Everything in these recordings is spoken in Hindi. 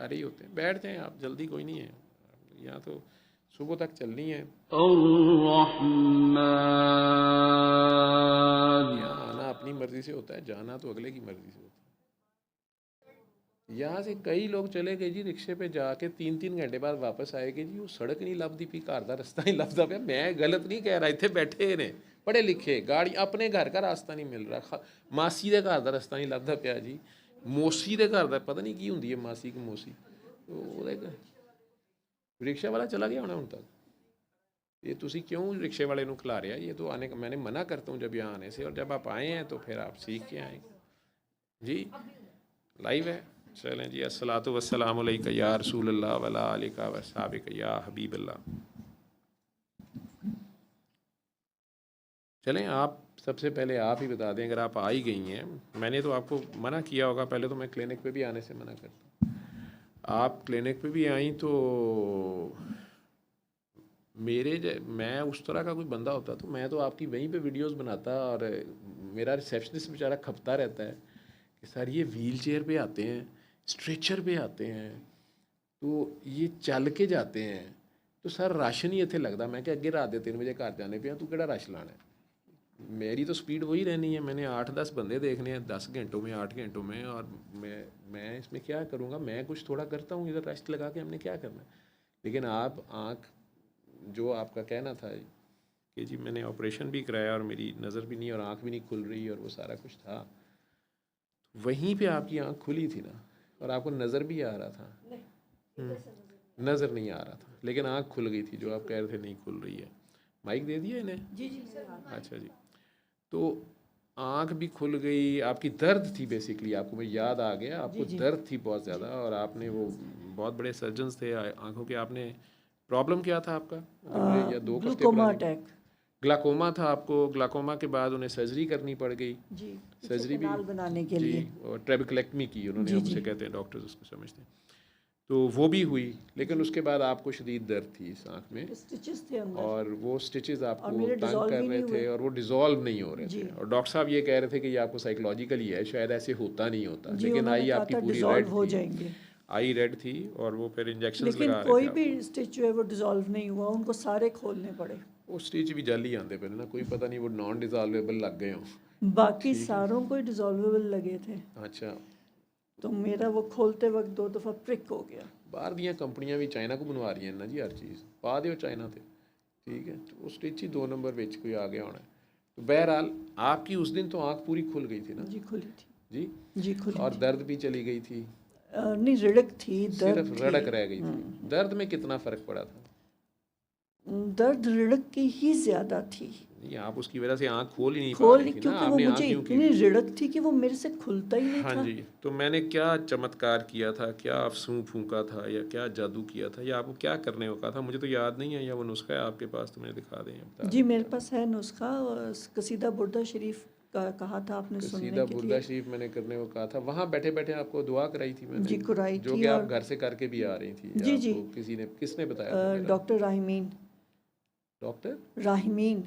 कर ही होते हैं। बैठ जाएं आप, जल्दी कोई नहीं है, यहाँ तो सुबह तक चलनी है। यहाँ आना अपनी मर्जी से होता है, जाना तो अगले की मर्जी से होता है। यहाँ से कई लोग चले गए जी रिक्शे पे जाके, 3-3 घंटे बाद वापस आएंगे जी, वो सड़क नहीं लभदी पी, घर का रास्ता नहीं लभदा पे। मैं गलत नहीं कह रहा, इतने बैठे ने पढ़े लिखे, गाड़ी अपने घर का रास्ता नहीं मिल रहा, मासी के घर का रास्ता नहीं लभदा पिया जी, मौसी के घर का पता नहीं की होंगी है मासी की मौसी, तो रिक्शा वाला चला गया होना उन तक। ये तुसी क्यों रिक्शे वाले को खिला रहे, ये तो आने का मैंने मना करता हूँ जब यहाँ आने से, और जब आप आए हैं तो फिर आप सीख के आए जी। लाइव है, चलें जी। अस्सलातु वस्सलामु अलैका या रसूल अल्लाह वला आलिका व सहाबिका या हबीब अल्लाह। चलें, आप सबसे पहले आप ही बता दें, अगर आप आ ही गई हैं, मैंने तो आपको मना किया होगा पहले, तो मैं क्लिनिक पे भी आने से मना करता हूँ। आप क्लिनिक पे भी आई तो मैं उस तरह का कोई बंदा होता तो मैं तो आपकी वहीं पे वीडियोस बनाता, और मेरा रिसेप्शनिस्ट बेचारा खपता रहता है कि सर ये व्हील चेयर पे आते हैं, स्ट्रेचर पे आते हैं, तो ये चल के जाते हैं, तो सर रश नहीं इतने लगता। मैं क्या अगे रात के 3 बजे घर जाने पे तू केड़ा रश लाना है, मेरी तो स्पीड वही रहनी है। मैंने 8-10 बंदे देखने हैं 10 घंटों में, 8 घंटों में, और मैं इसमें क्या करूँगा, मैं कुछ थोड़ा करता हूँ इधर रेस्ट लगा के, हमने क्या करना है। लेकिन आप आँख, जो आपका कहना था कि जी मैंने ऑपरेशन भी कराया और मेरी नज़र भी नहीं और आँख भी नहीं खुल रही और वो सारा कुछ था, वहीं पे आपकी आँख खुली थी ना, और आपको नज़र भी आ रहा था। नज़र नहीं आ रहा था, लेकिन आँख खुल गई थी, जो आप कह रहे थे नहीं खुल रही है। माइक दे दिया इन्हें? जी जी सर। अच्छा जी। तो आँख भी खुल गई, आपकी दर्द थी बेसिकली, आपको मैं याद आ गया, आपको दर्द थी बहुत ज़्यादा, और आपने वो बहुत बड़े सर्जन्स थे आँखों के, आपने प्रॉब्लम क्या था आपका, मुझे या 2 हफ्ते ग्लूकोमा पुरानी अटैक। ग्लाकोमा था आपको। ग्लाकोमा के बाद उन्हें सर्जरी करनी पड़ गई जी, सर्जरी भी बनाने के जी, लिए और ट्रेबेकुलेक्टमी की उन्होंने, जी हम जी उसे कहते हैं, डॉक्टर्स उसको समझते हैं। तो वो भी हुई, लेकिन उसके बाद आपको शदीद दर्द थी इस आँख में, स्टिचेस थे अंदर, और वो स्टिचेस आपको मेरे तंग डिसॉल्व कर ही रहे नहीं थे, हुए। और वो डिज़ोल्व नहीं हो रहे जी। थे, और डॉक्टर साहब ये कह रहे थे कि ये आपको साइकोलॉजिकली है, शायद ऐसे होता नहीं होता, जी, लेकिन उन्होंने आई कहा आपकी था पूरी डिसॉल्व रेड हो थी, जाएंगे, आई रेड थी, और वो फिर इंजेक्शन लेकिन लगा रहे कोई थे भी आपको। स्टिच जो है वो डिसॉल्व नहीं हुआ, उनको सारे खोलने पड़े। वो स्टिच भी जल ही आते पहले ना, कोई पता नहीं वो नॉन डिजॉल्वेबल लग गए हों। बाकी ठीक है, सारों को डिसॉल्वेबल लगे थे, अच्छा। तो मेरा वो खोलते वक्त 2 दफ़ा प्रिक हो गया। बाहर दियाँ कंपनियां भी चाइना को बनवा रही हैं ना जी, हर चीज़ पा दो चाइना ते, ठीक है, तो वो स्टिच ही 2 नंबर बेच कोई आ गया होना है। तो बहरहाल आपकी उस दिन तो आँख पूरी खुल गई थी ना जी खुली थी। जी, जी खुली और थी। दर्द भी चली गई थी, नहीं, रिड़क थी, सिर्फ दर्द रड़क थी। रह गई थी। दर्द में कितना फ़र्क पड़ा था? दर्द रिड़क की ही ज़्यादा थी। नहीं, आप उसकी वजह से आँख खोल ही नहीं पा खोल रही नहीं, थी ना, क्योंकि वो आपने आँख मुझे यूँ की इतनी हुई थी। रिड़क थी कि वो मेरे से खुलता ही नहीं हाँ था। जी, तो मैंने क्या चमत्कार किया था, क्या अफसूं फूंका था, या क्या जादू किया था, या आपको क्या करने को कहा था, मुझे तो याद नहीं है, या वो नुस्खा है आपके पास तो मुझे दिखा दें, बता जी दें मेरे क्या। पास है नुस्खा, कसीदा बुर्दा शरीफ का कहा था आपने सुनने कसीदा के बुर्दा लिए। शरीफ मैंने करने को कहा था, वहाँ बैठे बैठे आपको दुआ कराई थी मैंने, जी कुराई जो थी, कि आप और घर से करके भी आ रही थी, जी जी आपको किसी ने किसने बताया था मेरा? डॉक्टर राहिमीन। डॉक्टर राहिमीन।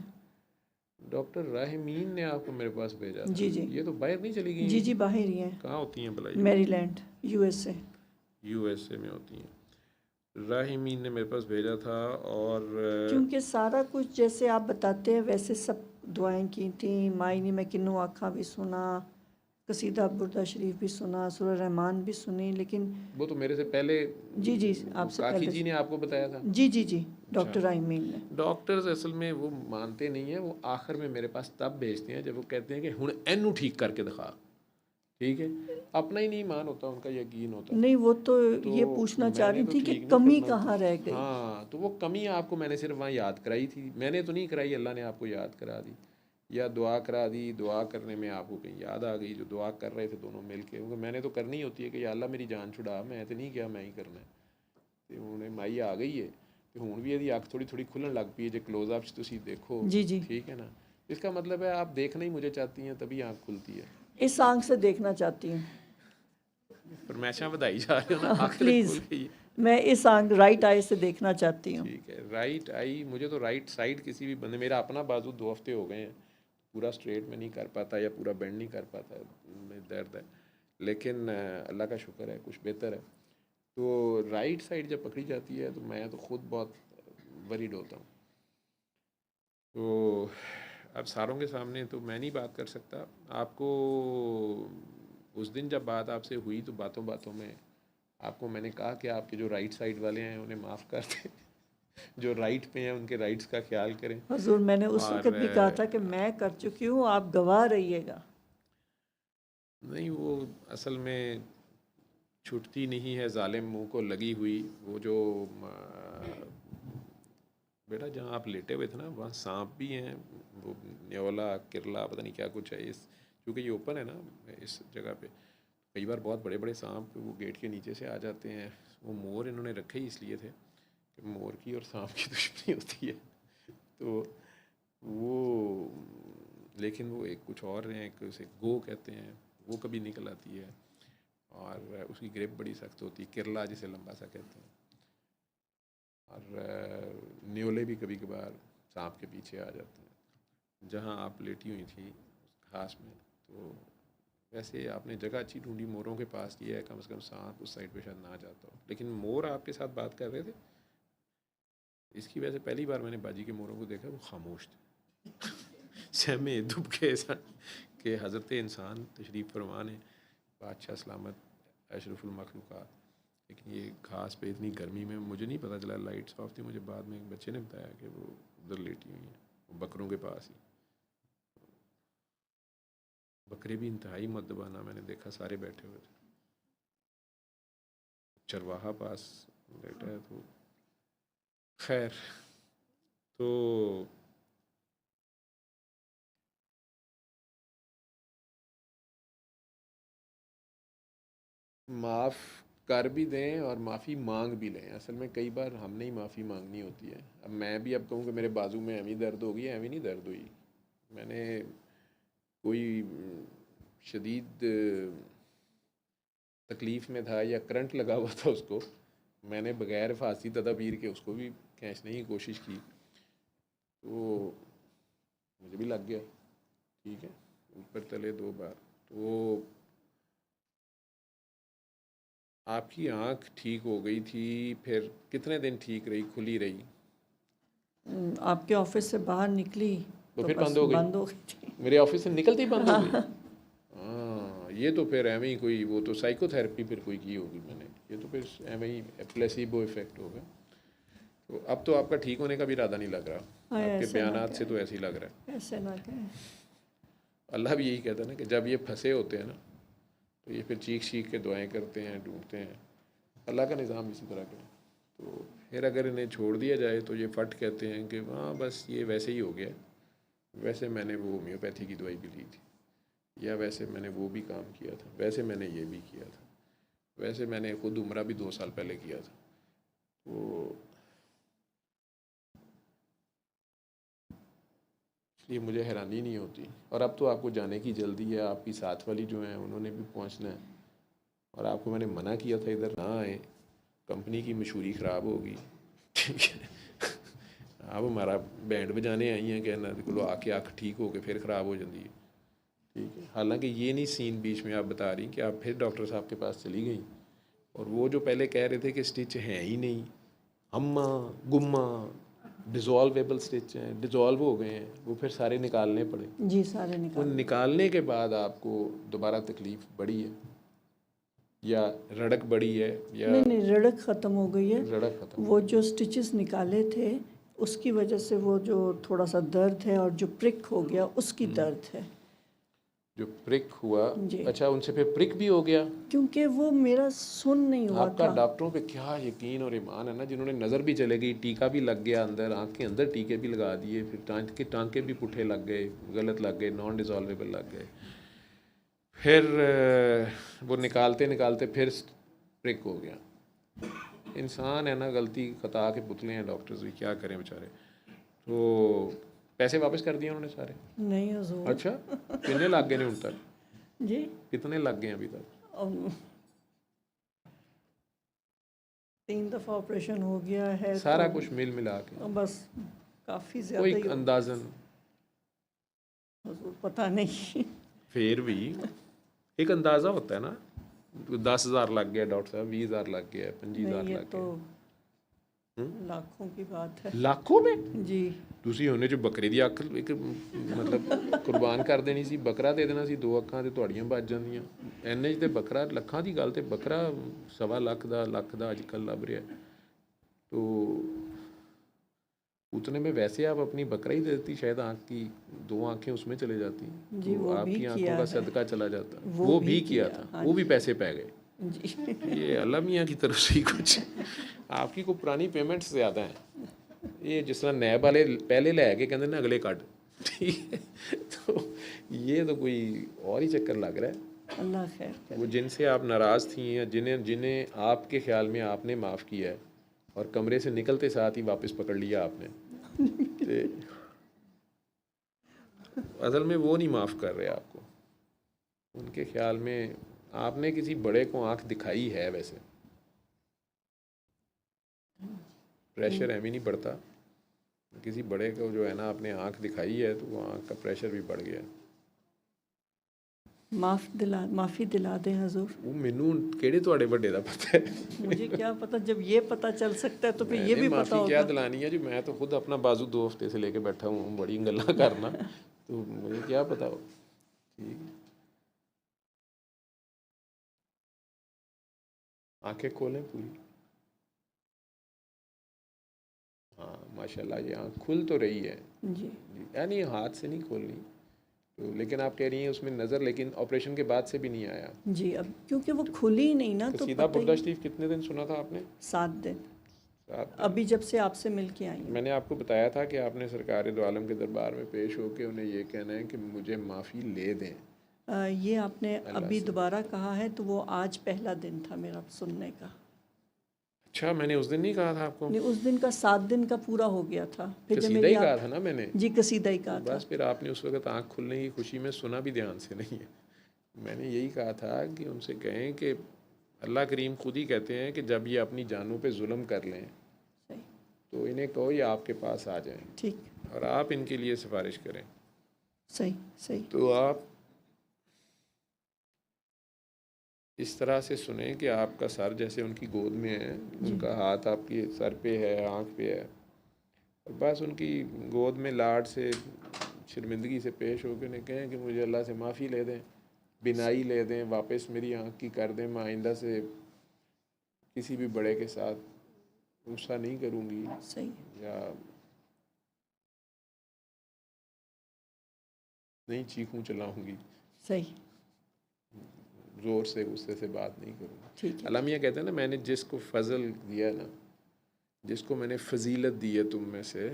डॉक्टर राहमीन ने आपको मेरे पास भेजा था? जी जी ये तो बाहर नहीं चली गई जी हैं जी, कि बाहर ही हैं, कहाँ होती हैं भला ये? Maryland, USA. यूएसए में होती हैं। राहमीन ने मेरे पास भेजा था, और क्योंकि सारा कुछ जैसे आप बताते हैं वैसे सब दुआएं की थी। माई ने मैं किन्नू आखा भी सुना, कसीदा बुर्दा शरीफ भी सुना, सूरह रहमान भी सुनी, लेकिन वो तो मेरे से पहले जी जी वो आपसे काकी पहले जी ने आपको बताया था। जी जी जी, अच्छा, डॉक्टर राहिमीन ने। डॉक्टर्स असल में वो मानते नहीं है, वो आखिर में मेरे पास तब भेजते हैं जब वो कहते हैं कि हुण एनू ठीक करके दिखा, ठीक है, अपना ही नहीं ईमान होता, उनका यकीन होता। नहीं, वो तो तो ये पूछना चाह मैंने रही तो थी कि ठीक नहीं कमी करना कहाँ रह गई। हाँ, तो वो कमी आपको मैंने सिर्फ वहाँ याद कराई थी, मैंने तो नहीं कराई, अल्लाह ने आपको याद करा दी, या दुआ करा दी। दुआ करने में आपको कहीं याद आ गई, जो दुआ कर रहे थे दोनों मिल के, क्योंकि मैंने तो करनी होती है कि या अल्लाह मेरी जान छुड़ा, मैं तो नहीं किया, मैं ही करना है। तो उन्हें माई आ गई है, तो हूँ भी यदि अख थोड़ी थोड़ी खुलन लग पई है, जो क्लोजअप्स तुसी देखो, जी जी, ठीक है ना, इसका मतलब है आप देखना ही मुझे चाहती हैं, तभी आँख खुलती है। इस आंख से देखना चाहती हूँ। फरमाइशां बढ़ाई जा रहे हो ना, आखिर खुल प्लीज़, गई है। मैं इस आंख राइट आई से देखना चाहती हूँ। ठीक है, राइट आई, मुझे तो राइट साइड किसी भी बंदे, मेरा अपना बाजू 2 हफ्ते हो गए हैं, पूरा स्ट्रेट में नहीं कर पाता या पूरा बेंड नहीं कर पाता, में दर्द है, लेकिन अल्लाह का शुक्र है कुछ बेहतर है। तो राइट साइड जब पकड़ी जाती है तो मैं तो खुद बहुत वरीड होता हूँ। तो अब सारों के सामने तो मैं नहीं बात कर सकता। आपको उस दिन जब बात आपसे हुई तो बातों बातों में आपको मैंने कहा कि आपके जो राइट साइड वाले हैं उन्हें माफ़ कर दें, जो राइट पे हैं उनके राइट्स का ख्याल करें। हजूर मैंने उस और वक्त भी कहा था कि मैं कर चुकी हूँ, आप गवाह रहिएगा। नहीं, वो असल में छुटती नहीं है जालिम मुंह को लगी हुई। वो जो बेटा जहाँ आप लेटे हुए थे ना वहाँ सांप भी हैं, वो न्योला किरला पता नहीं क्या कुछ है। इस क्योंकि ये ओपन है ना इस जगह पे, कई बार बहुत बड़े बड़े सांप वो गेट के नीचे से आ जाते हैं। वो मोर इन्होंने रखे ही इसलिए थे कि मोर की और सांप की दुश्मनी होती है। तो वो लेकिन वो एक कुछ और हैं, एक उसे गो कहते हैं, वो कभी निकल आती है और उसकी ग्रिप बड़ी सख्त होती है, किरला जिसे लंबा सा कहते हैं। और न्योले भी कभी कभार सांप के पीछे आ जाते हैं। जहाँ आप लेटी हुई थी उस घास में, तो वैसे आपने जगह अच्छी ढूंढी, मोरों के पास की है, कम से कम सांप उस साइड पे शायद ना जाता हो। लेकिन मोर आपके साथ बात कर रहे थे, इसकी वजह से पहली बार मैंने बाजी के मोरों को देखा, वो खामोश थे। सहमे दुब के सन कि हज़रत इंसान तशरीफ़ फरमान है, बादशाह सलामत अशरफुल मखलूक़ात। लेकिन ये घास पे इतनी गर्मी में मुझे नहीं पता चला, लाइट्स ऑफ थी। मुझे बाद में एक बच्चे ने बताया कि वो उधर लेटी हुई हैं, वो बकरों के पास ही। बकरे भी इंतहाई मुअद्दबाना मैंने देखा, सारे बैठे हुए थे। चरवाहा पास बैठा है। तो खैर, तो माफ़ कर भी दें और माफ़ी मांग भी लें। असल में कई बार हमने ही माफ़ी मांगनी होती है। अब मैं भी अब कहूँ कि मेरे बाजू में एवी दर्द होगी, एवी नहीं दर्द हुई। मैंने कोई शदीद तकलीफ़ में था या करंट लगा हुआ था, उसको मैंने बग़ैर फांसी तदाबीर के उसको भी खींचने की कोशिश की, तो मुझे भी लग गया। ठीक है, ऊपर तले 2 बार। तो आपकी आँख ठीक हो गई थी, फिर कितने दिन ठीक रही, खुली रही? आपके ऑफिस से बाहर निकली तो तो फिर बस बंद हो गई? बंद हो गई थी। मेरे ऑफिस से निकलते ही बंद हो गई? हाँ। हाँ, ये तो फिर एवं ही कोई, वो तो साइकोथेरेपी फिर कोई की होगी मैंने। ये तो फिर एवं ही प्लेसिबो इफेक्ट होगा। तो अब तो आपका ठीक होने का भी इरादा नहीं लग रहा, हाँ, आपके ऐसे ना बयानात से कहें, तो ऐसे ही लग रहा है। ऐसे ना कहें। अल्लाह भी यही कहता है ना कि जब ये फंसे होते हैं ना, तो ये फिर चीख चीख के दुआएं करते हैं, ढूंढते हैं। अल्लाह का निज़ाम इसी तरह का है। तो फिर अगर इन्हें छोड़ दिया जाए तो ये फट कहते हैं कि हाँ बस ये वैसे ही हो गया, वैसे मैंने वो होम्योपैथी की दवाई भी ली थी, या वैसे मैंने वो भी काम किया था, वैसे मैंने ये भी किया था, वैसे मैंने खुद उम्रा भी 2 साल पहले किया था। तो इसलिए मुझे हैरानी नहीं होती। और अब तो आपको जाने की जल्दी है, आपकी साथ वाली जो हैं उन्होंने भी पहुंचना है, और आपको मैंने मना किया था इधर ना आए, कंपनी की मशहूरी ख़राब होगी। ठीक है, आप हमारा बैंड बजाने आई हैं, कहना देखो आके आँख ठीक हो के फिर ख़राब हो जाती है। ठीक है, हालांकि ये नहीं सीन बीच में आप बता रही कि आप फिर डॉक्टर साहब के पास चली गई, और वो जो पहले कह रहे थे कि स्टिच हैं ही नहीं, अम्मा गुम्मा डिज़ोल्वेबल स्टिच हैं, डिज़ोल्व हो गए हैं, वो फिर सारे निकालने पड़े। जी, सारे वो निकाल। निकालने के बाद आपको दोबारा तकलीफ़ बढ़ी है या रड़क बढ़ी है या नहीं नहीं, रड़क ख़त्म हो गई है। रड़क ख़त्म? वो जो स्टिचेस निकाले थे उसकी वजह से वो जो थोड़ा सा दर्द है, और जो प्रिक हो गया उसकी दर्द है। जो प्रिक हुआ, जी, अच्छा उनसे फिर प्रिक भी हो गया? क्योंकि वो मेरा सुन नहीं हुआ आपका था। डॉक्टरों पे क्या यकीन और ईमान है ना, जिन्होंने नज़र भी चले गई, टीका भी लग गया अंदर, आँख के अंदर टीके भी लगा दिए, फिर टांके भी पुठे लग गए, गलत लग गए, नॉन डिज़ोल्वेबल लग गए, फिर वो निकालते निकालते फिर प्रिक हो गया। इंसान है ना, गलती खता के पुतले हैं डॉक्टर्स भी, क्या करें बेचारे। तो पैसे वापस कर दिए उन्होंने सारे? नहीं हुजूर। अच्छा, कितने लग गए ने उन तक? जी, कितने लग गए अभी तक? 3 दफ़ा ऑपरेशन हो गया है सारा तो कुछ मिल मिला के बस काफ़ी कोई ज़्यादा ही अंदाजन? हुजूर पता नहीं। फिर भी एक अंदाज़ा होता है ना, 10,000 लग गया डॉक्टर साहब, 20,000 लग गया, 25,000 नहीं, ये लग तो गया। लाखों की बात है लाखों में जी। ਤੁਸੀਂ ਉਹਨੇ 'ਚ ਬੱਕਰੇ ਦੀ ਅੱਖ ਇੱਕ ਮਤਲਬ ਕੁਰਬਾਨ ਕਰ ਦੇਣੀ ਸੀ, ਬੱਕਰਾ ਦੇ ਦੇਣਾ ਸੀ, 2 ਅੱਖਾਂ ਤੇ ਤੁਹਾਡੀਆਂ ਬਚ ਜਾਂਦੀਆਂ। ਇੰਨੇ 'ਚ ਤੇ ਬੱਕਰਾ, ਲੱਖਾਂ ਦੀ ਗੱਲ ਤੇ ਬੱਕਰਾ 1.25 ਲੱਖ ਦਾ, ਲੱਖ ਦਾ ਅੱਜ ਕੱਲ੍ਹ ਲੱਭ ਰਿਹਾ। तो उतने में वैसे आप अपनी बकरा ही दे देती, शायद आँख की 2 आँखें उसमें चले जाती, जी, तो वो भी आपकी आँखों किया का है, सदका चला जाता। वो वो भी भी किया किया, था, हाँ वो भी जी पैसे पै गए। जी। ये अल्लाह मियाँ की तरफ से ही कुछ आपकी कोई पुरानी पेमेंट्स ज़्यादा हैं। ये जिस तरह नैब वाले पहले ले के कहते ना अगले कट, ठीक है, तो ये तो कोई और ही चक्कर लग रहा है। अल्लाह खैर करे। वो जिनसे आप नाराज़ थी या जिन्हें जिन्हें आपके ख्याल में आपने माफ़ किया है और कमरे से निकलते साथ ही वापस पकड़ लिया आपने, तो असल में वो नहीं माफ़ कर रहे आपको। उनके ख्याल में आपने किसी बड़े को आंख दिखाई है, वैसे प्रेशर है भी नहीं बढ़ता। किसी बड़े को जो है ना आपने आंख दिखाई है, तो वो आंख का प्रेशर भी बढ़ गया। माफ़ी दिला दें हजूर। वो मैनू किहड़े तुहाडे वड्डे दा पता है, मुझे क्या पता, जब ये पता चल सकता है तो फिर ये मैंने भी पता माफ़ी क्या होगा। दिलानी है जी, मैं तो खुद अपना बाजू 2 हफ्ते से लेके बैठा हूँ बड़ी गल्ला करना, तो मुझे क्या पता हो। ठीक है, आंखें खोलें पूरी। हाँ माशाल्लाह, ये आँख खुल तो रही है जी यानी हाथ से नहीं खोलनी, तो लेकिन आप कह रही हैं उसमें नज़र, लेकिन ऑपरेशन के बाद से भी नहीं आया। जी, अब क्योंकि वो खुली ही नहीं ना, तो कसीदा पता बुर्दा ही। शरीफ कितने दिन सुना था आपने? 7 दिन, 7 दिन। अभी जब से आपसे मिल के आई हूँ। मैंने आपको बताया था कि आपने सरकार दो आलम के दरबार में पेश होकर उन्हें ये कहना है कि मुझे माफ़ी ले दें। ये आपने अल्लाह अभी से। दोबारा कहा है, तो वो आज पहला दिन था मेरा सुनने का। अच्छा, मैंने उस दिन नहीं कहा था आपको? नहीं, उस दिन का 7 दिन का पूरा हो गया था। फिर जब कसीदा मेरी ही कहा था ना मैंने। जी कसीदा ही कहा तो था। बस फिर आपने उस वक्त आँख खुलने की खुशी में सुना भी ध्यान से नहीं है। मैंने यही कहा था कि उनसे कहें कि अल्लाह करीम खुद ही कहते हैं कि जब ये अपनी जानों पे जुल्म कर लें, सही, तो इन्हें कहो ये आपके पास आ जाएं ठीक, और आप इनके लिए सिफारिश करें। सही सही। तो आप इस तरह से सुने कि आपका सर जैसे उनकी गोद में है, उनका हाथ आपके सर पे है, आँख पे है, और बस उनकी गोद में लाड से शर्मिंदगी से पेश होकर उन्हें कहें कि मुझे अल्लाह से माफ़ी ले दें, बिनाई ले दें, वापस मेरी आँख की कर दें, मैं आइंदा से किसी भी बड़े के साथ गुस्सा नहीं करूँगी सही, या नहीं चीखूँ चलाऊँगी, सही, ज़ोर से गुस्से से बात नहीं करूँगा। ठीक है। अल्लाह मियाँ कहते हैं ना, मैंने जिसको फजल दिया ना, जिसको मैंने फजीलत दी है तुम में से,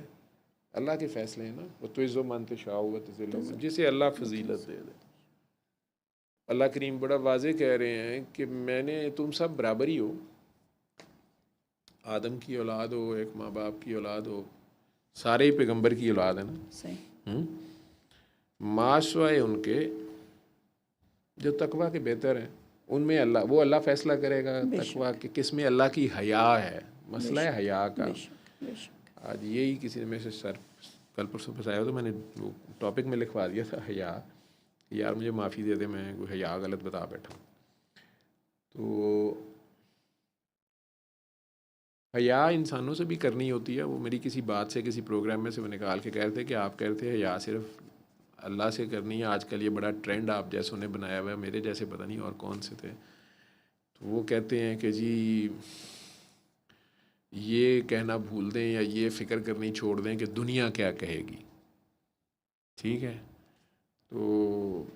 अल्लाह के फ़ैसले हैं ना, वो तो इज़्ज़ो मन तशाओ व जिसे अल्लाह फजीलत दे दे। अल्लाह करीम बड़ा वाज़े कह रहे हैं कि मैंने, तुम सब बराबर ही हो, आदम की औलाद हो, एक माँ बाप की औलाद हो, सारे ही पैगंबर की औलाद है ना। सही, माशवाए उनके जो तकवा के बेहतर हैं, उनमें अल्लाह, वो अल्लाह फ़ैसला करेगा तकवा के किस में अल्लाह की हया है। मसला है हया का। बेशक बेशक। आज यही किसी में से सर कल परसों फंसाया, तो मैंने वो टॉपिक में लिखवा दिया था हया, यार मुझे माफ़ी दे दे, मैं कोई हया गलत बता बैठा। तो हया इंसानों से भी करनी होती है। वो मेरी किसी बात से, किसी प्रोग्राम में से वो निकाल के कह रहे थे कि आप कह रहे थे हया सिर्फ अल्लाह से करनी है, आजकल ये बड़ा ट्रेंड आप जैसों ने बनाया हुआ है, मेरे जैसे पता नहीं और कौन से थे, तो वो कहते हैं कि जी ये कहना भूल दें या ये फ़िक्र करनी छोड़ दें कि दुनिया क्या कहेगी। ठीक है, तो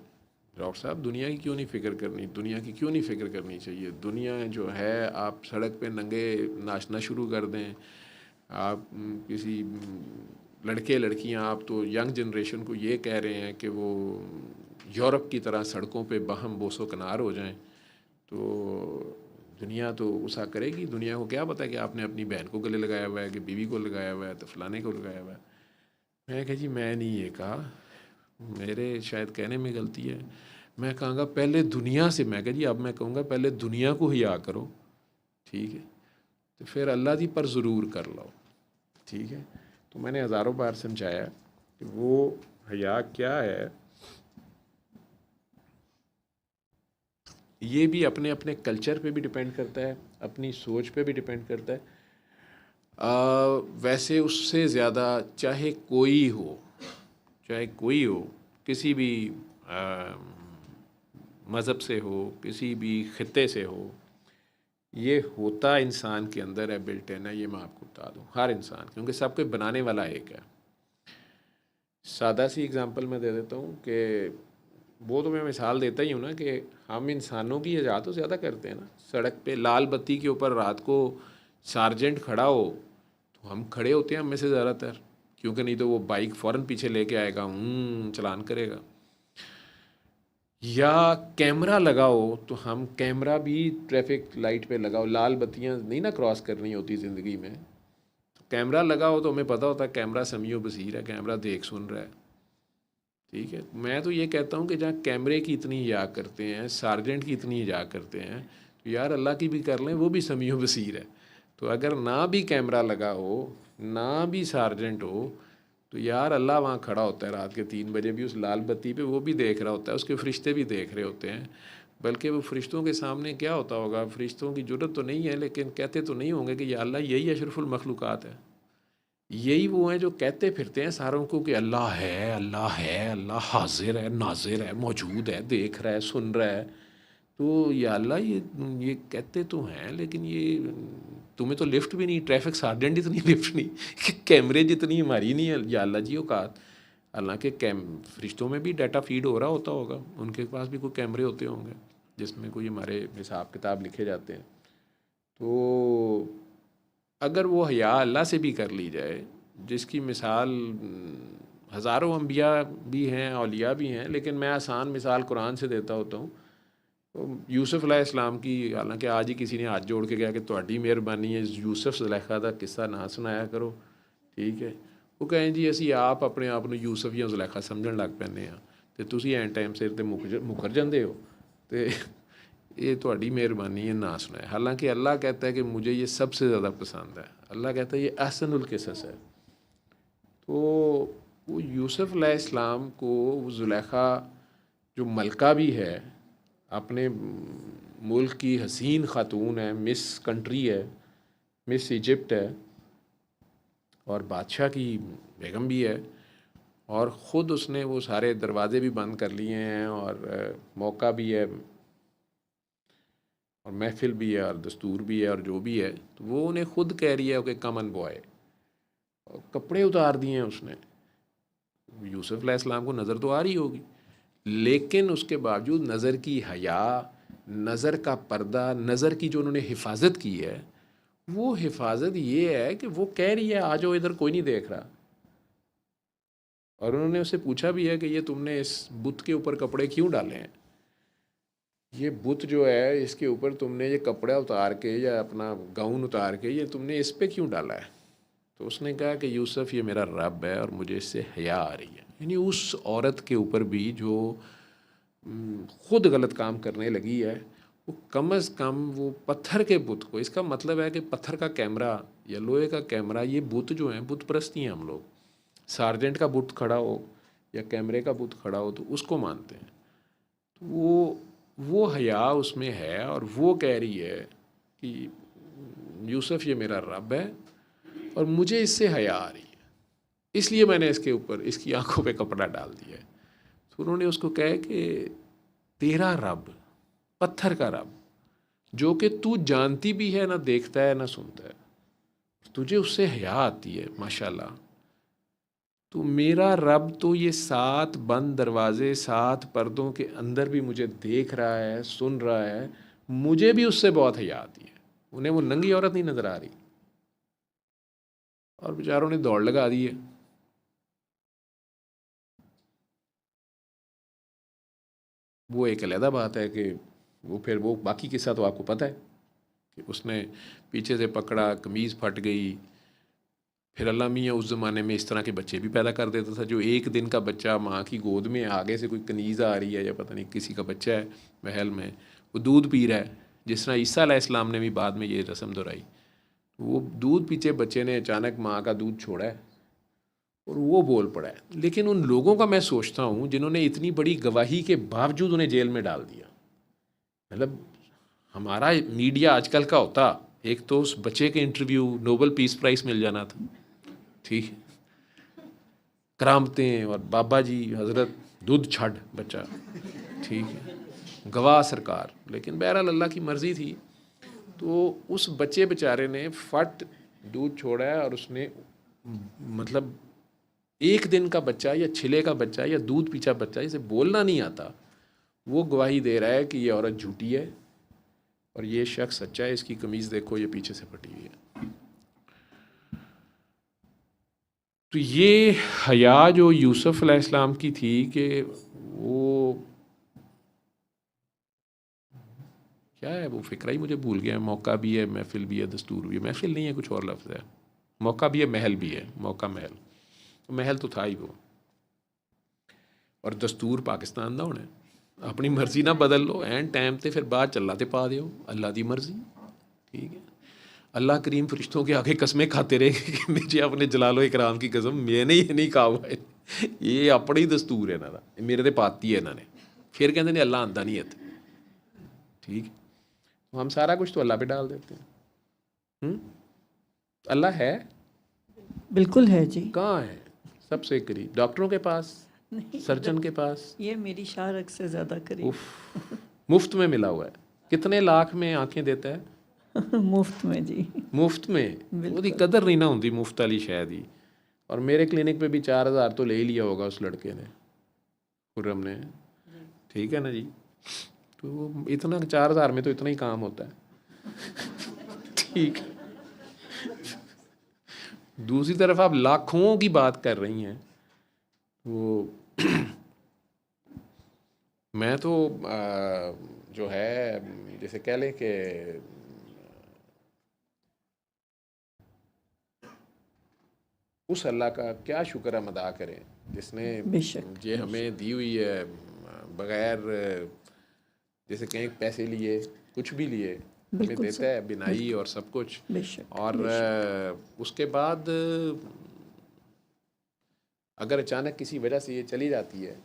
डॉक्टर साहब दुनिया की क्यों नहीं फ़िक्र करनी, दुनिया की क्यों नहीं फ़िक्र करनी चाहिए। दुनिया जो है, आप सड़क पे नंगे नाचना शुरू कर दें, आप किसी लड़के लड़कियां, आप तो यंग जनरेशन को ये कह रहे हैं कि वो यूरोप की तरह सड़कों पे बहम बोसो कनार हो जाएं, तो दुनिया तो उसा करेगी। दुनिया को क्या पता कि आपने अपनी बहन को गले लगाया हुआ है, कि बीवी को लगाया हुआ है, तो फलाने को लगाया हुआ है। मैं कहा जी मैं नहीं ये कहा, मेरे शायद कहने में गलती है। मैं कहूँगा पहले दुनिया से, मैं कहा जी अब मैं कहूँगा पहले दुनिया को हिया करो, ठीक है, तो फिर अल्लाह दी पर ज़रूर कर लो। ठीक है, तो मैंने हज़ारों बार समझाया कि वो हया क्या है। ये भी अपने अपने कल्चर पे भी डिपेंड करता है, अपनी सोच पे भी डिपेंड करता है। वैसे उससे ज़्यादा चाहे कोई हो, किसी भी मज़हब से हो, किसी भी ख़ित्ते से हो, ये होता इंसान के अंदर है, बिल्ट इन है। ये मैं आपको बता दूं, हर इंसान, क्योंकि सबको बनाने वाला एक है। सादा सी एग्ज़ाम्पल मैं दे देता हूँ कि वो तो मैं मिसाल देता ही हूँ ना कि हम इंसानों की वजह तो ज़्यादा करते हैं ना। सड़क पे लाल बत्ती के ऊपर रात को सार्जेंट खड़ा हो तो हम खड़े होते हैं हम में से ज़्यादातर, क्योंकि नहीं तो वो बाइक फ़ौरन पीछे लेके आएगा, चलान करेगा। या कैमरा लगाओ तो हम कैमरा भी ट्रैफिक लाइट पे लगाओ, लाल बत्तियां नहीं ना क्रॉस करनी होती ज़िंदगी में, तो कैमरा लगाओ तो हमें पता होता है कैमरा समीओ बसीर है, कैमरा देख सुन रहा है। ठीक है, मैं तो ये कहता हूँ कि जहाँ कैमरे की इतनी हिया करते हैं, सार्जेंट की इतनी हिया करते हैं, तो यार अल्लाह की भी कर लें, वो भी समीओ बसीर है। तो अगर ना भी कैमरा लगा हो, ना भी सार्जेंट हो, तो यार अल्लाह वहाँ खड़ा होता है रात के 3 बजे भी उस लाल बत्ती पे, वो भी देख रहा होता है, उसके फरिश्ते भी देख रहे होते हैं। बल्कि वो फरिश्तों के सामने क्या होता होगा, फरिश्तों की ज़रूरत तो नहीं है, लेकिन कहते तो नहीं होंगे कि या अल्लाह यही अशरफुल मखलूक़ात है। यही वो हैं जो कहते फिरते हैं सारों को कि अल्लाह है, अल्लाह है, अल्लाह हाजिर है, नाजिर है, मौजूद है, देख रहा है, सुन रहा है। तो या अल्लाह ये कहते तो हैं, लेकिन ये तुम्हें तो लिफ्ट भी नहीं, ट्रैफिक सार्जेंट जितनी लिफ्ट नहीं, कि कैमरे जितनी हमारी नहीं है या अल्लाह जी औकात। हालांकि फरिश्तों में भी डाटा फीड हो रहा होता होगा, उनके पास भी कोई कैमरे होते होंगे जिसमें कोई हमारे हिसाब किताब लिखे जाते हैं। तो अगर वो हया अल्लाह से भी कर ली जाए, जिसकी मिसाल हज़ारों अम्बिया भी हैं, औलिया भी हैं, लेकिन मैं आसान मिसाल कुरान से देता होता हूँ। तो यूसुफ अलैहिस्सलाम की, हालांकि आज ही किसी ने हाथ जोड़ के कहा कि ਤੁਹਾਡੀ मेहरबानी है यूसुफ ज़ुलैखा का किस्सा ना सुनाया करो। ठीक है, वो कहें जी ਅਸੀਂ आप अपने आप ਨੂੰ यूसुफ या ज़ुलैखा समझਣ ਲੱਗ ਪੈਂਦੇ ਹਾਂ ਤੇ ਤੁਸੀਂ ਐਨ ਟਾਈਮ ਸਿਰ ਤੇ ਮੁਕਰ ਜਾਂਦੇ हो, ਤੇ ये ਤੁਹਾਡੀ मेहरबानी है ना सुनाए। हालांकि अल्लाह कहता है कि मुझे ये सबसे ज़्यादा पसंद है, अल्लाह कहता है ये अहसनुल किसस है। तो वो यूसुफ अलैहिस्सलाम को वो ज़ुलैखा जो मलका भी है, अपने मुल्क की हसीन ख़ातून है, मिस कंट्री है, मिस इजिप्ट है, और बादशाह की बेगम भी है, और ख़ुद उसने वो सारे दरवाज़े भी बंद कर लिए हैं, और मौका भी है, और महफिल भी है, और दस्तूर भी है, और जो भी है, तो वो उन्हें ख़ुद कह रही है कि कमन बॉय, और कपड़े उतार दिए हैं उसने। यूसुफ अलैहिस्सलाम को नज़र तो आ रही होगी, लेकिन उसके बावजूद नज़र की हया, नज़र का पर्दा, नज़र की जो उन्होंने हिफाजत की है, वो हिफाजत ये है कि वो कह रही है आ जाओ इधर, कोई नहीं देख रहा। और उन्होंने उससे पूछा भी है कि ये तुमने इस बुत के ऊपर कपड़े क्यों डाले हैं, ये बुत जो है इसके ऊपर तुमने ये कपड़ा उतार के या अपना गाउन उतार के ये तुमने इस पे क्यों डाला है। तो उसने कहा कि यूसुफ ये मेरा रब है और मुझे इससे हया आ रही है। यानी उस औरत के ऊपर भी जो ख़ुद गलत काम करने लगी है, वो कम अज़ कम वो पत्थर के बुत को, इसका मतलब है कि पत्थर का कैमरा या लोहे का कैमरा, ये बुत जो हैं बुत परस्ती हैं हम लोग। सार्जेंट का बुत खड़ा हो या कैमरे का बुत खड़ा हो तो उसको मानते हैं। तो वो हया उसमें है, और वो कह रही है कि यूसुफ ये मेरा रब है और मुझे इससे हया आ रही है, इसलिए मैंने इसके ऊपर इसकी आंखों पे कपड़ा डाल दिया है। तो उन्होंने उसको कहा कि तेरा रब पत्थर का रब, जो कि तू जानती भी है, ना देखता है ना सुनता है, तुझे उससे हया आती है माशाल्लाह। तो मेरा रब तो ये 7 बंद दरवाजे, 7 पर्दों के अंदर भी मुझे देख रहा है, सुन रहा है, मुझे भी उससे बहुत हया आती है। उन्हें वो नंगी औरत नहीं नज़र आ रही, और बेचारों ने दौड़ लगा दी है। वो एक अलहदा बात है कि वो फिर वो बाकी किस्सा तो आपको पता है कि उसने पीछे से पकड़ा, कमीज़ फट गई। फिर अल्लाह मियाँ उस ज़माने में इस तरह के बच्चे भी पैदा कर देता था, जो एक दिन का बच्चा माँ की गोद में, आगे से कोई कनीज़ आ रही है या पता नहीं किसी का बच्चा है महल में, वो दूध पी रहा है, जिस तरह ईसा अलैहिस्सलाम ने भी बाद में ये रस्म दोहराई। वो दूध पीछे बच्चे ने अचानक माँ का दूध छोड़ा है और वो बोल पड़ा है। लेकिन उन लोगों का मैं सोचता हूँ जिन्होंने इतनी बड़ी गवाही के बावजूद उन्हें जेल में डाल दिया, मतलब हमारा मीडिया आजकल का होता, एक तो उस बच्चे के इंटरव्यू नोबेल पीस प्राइज़ मिल जाना था, ठीक है, करामतें और बाबा जी हजरत दूध छड़ बच्चा, ठीक है, गवाह सरकार, लेकिन बहरहाल अल्लाह की मर्ज़ी थी। तो उस बच्चे बेचारे ने फट दूध छोड़ा है और उसने मतलब एक दिन का बच्चा या छिले का बच्चा या दूध पीछा बच्चा जिसे बोलना नहीं आता, वो गवाही दे रहा है कि ये औरत झूठी है और ये शख्स सच्चा है, इसकी कमीज़ देखो ये पीछे से फटी हुई है। तो ये हया जो यूसुफ अलैहिस्सलाम की थी कि वो क्या है, वो फ़िक्रा ही मुझे भूल गया। मौका भी है, महफिल भी है, दस्तूर भी है। महफिल नहीं है, कुछ और लफ्ज़ है। मौका भी है, महल भी है। मौका महल, तो महल तो था ही वो, और दस्तूर पाकिस्तान दा होना है। अपनी मर्जी ना बदल लो, एंड टाइम ते फिर बाद चल्ला ते पा दियो, अल्लाह दी मर्जी, ठीक है। अल्लाह करीम फरिश्तों के आगे कसमें खाते रहे कि मुझे अपने जलालो इकराम की कसम, मैंने ये नहीं कहा हुआ है, ये अपना ही दस्तूर है इन्हां दा, मेरे ते पाती है इन्होंने। फिर कहते हैं अल्लाह आंदा नहीं इत्थे, ठीक है। तो हम सारा कुछ तो अल्लाह पे डाल देते हैं। अल्लाह है? बिल्कुल है जी। कहाँ है? सबसे करीब, डॉक्टरों के पास, नहीं, सर्जन के पास। ये मेरी शारक से ज़्यादा करीब। उफ, मुफ्त में मिला हुआ है। कितने लाख में आंखें देता है? मुफ्त में जी। मुफ्त में। बिल्कुल। ਉਹਦੀ कदर नहीं ना होती मुफ्त वाली शय दी। और मेरे क्लिनिक पे भी 4000 तो ले ही लिया होगा उस लड़के ने, खुर्रम ने, ठीक है ना जी। तो इतना 4000 में तो इतना ही काम होता है, ठीक। दूसरी तरफ आप लाखों की बात कर रही हैं, वो मैं तो जो है जैसे कह लें कि उस अल्लाह का क्या शुक्र हम अदा करें जिसने बेशक, ये हमें दी हुई है, बग़ैर जैसे कहीं पैसे लिए, कुछ भी लिए, हमें बिल्कुल देता सही, है बिनाई और सब कुछ। बेशक, और उसके बाद अगर अचानक किसी वजह से ये चली जाती है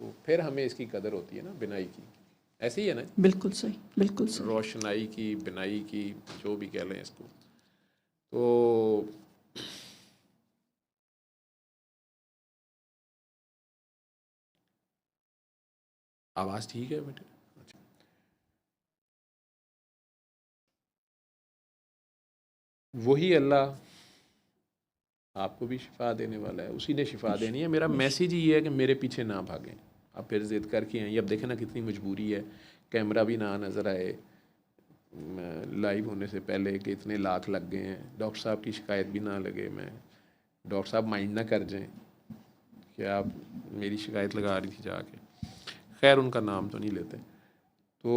तो फिर हमें इसकी कदर होती है ना, बिनाई की। ऐसे ही है ना, बिल्कुल सही, बिल्कुल सही। रोशनाई की, बिनाई की, जो भी कह लें इसको। तो आवाज़ ठीक है बेटे? अच्छा। वही अल्लाह आपको भी शिफा देने वाला है, उसी ने शिफा देनी है। मेरा मैसेज ही ये है कि मेरे पीछे ना भागें। आप फिर ज़िद करके आएँ, अब देखें ना कितनी मजबूरी है, कैमरा भी ना नज़र आए लाइव होने से पहले कि इतने लाख लग गए हैं, डॉक्टर साहब की शिकायत भी ना लगे, मैं डॉक्टर साहब माइंड ना कर जाएं कि आप मेरी शिकायत लगा रही थी जाके। खैर उनका नाम तो नहीं लेते। तो